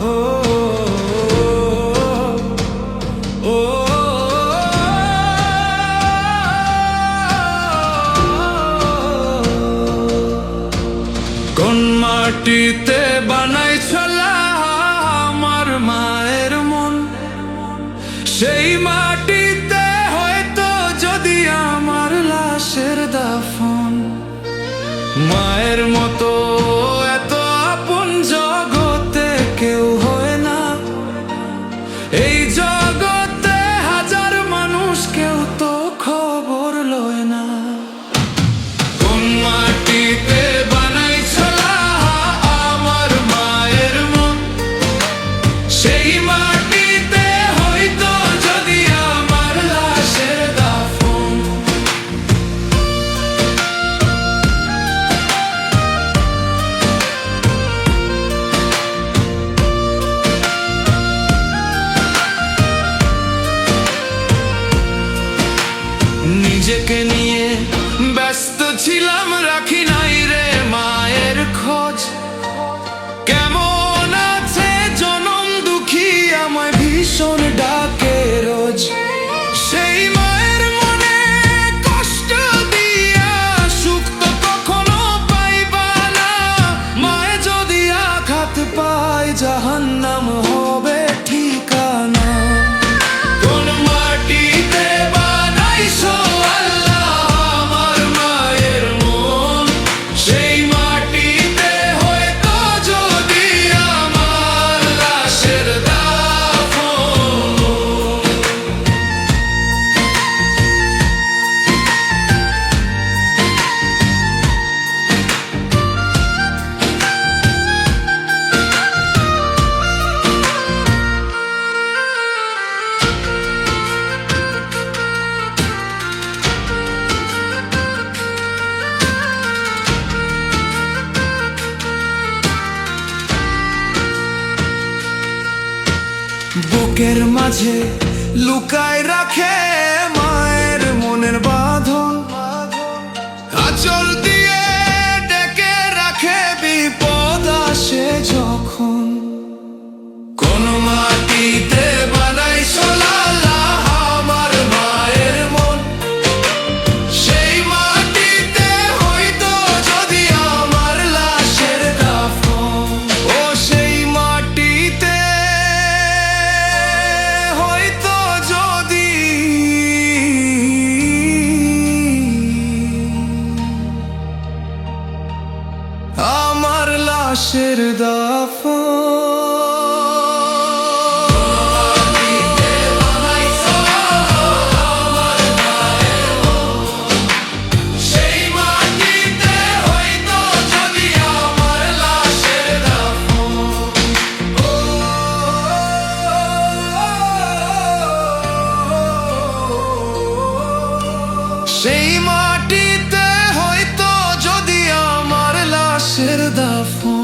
ও ও কোন মাটিতে বানাইছিল আমার মায়ের মন, সেই মাটিতে হয়তো যদি আমার লাশের দাফন। মায়ের মতো এত আপন জগতে কেউ হয় না, এই জগতে হাজার মানুষ কেউ তো খবর লয় না। কোন মাটিতে বানাইছিল আমার মায়ের মন, সেই মাটিতে হয়তো যদি আমার লাশের দাফন। নিজেকে নিয়ে ব্যস্ত ছিলাম, রাখি নাই রে মায়ের খোঁজ। কেমন আছে জনম দুঃখী আমায় ভীষণ ডাকে রোজ। সেই মায়ের মনে কষ্ট দিয়া সুখ তো কখনো পাইবা না, মায়ে যদি আঘাত পায় জাহান্নাম হবে ঠিকানা। কোন মাটিতে বানাইছো আল্লাহ আমার মায়ের মন, সেই মাটিতে হয়তো যদি আমার লাশের দাফন। বুকের মাঝে লুকায় রাখে মায়ের মনের বাঁধন, আঁচল দিয়ে ডেকে রাখে বিপদ আসে যখন। কোন মাটিতে বানাইছো আল্লাহ আমার মায়ের মন, সেই মাটিতে হয়তো যদি আমার লাশের দাফন। ও সেই মাটিতে হয়তো যদি আমার লাশের দাফন। সেই মাটিতে হয়তো যদি আমার লাশের দাফন।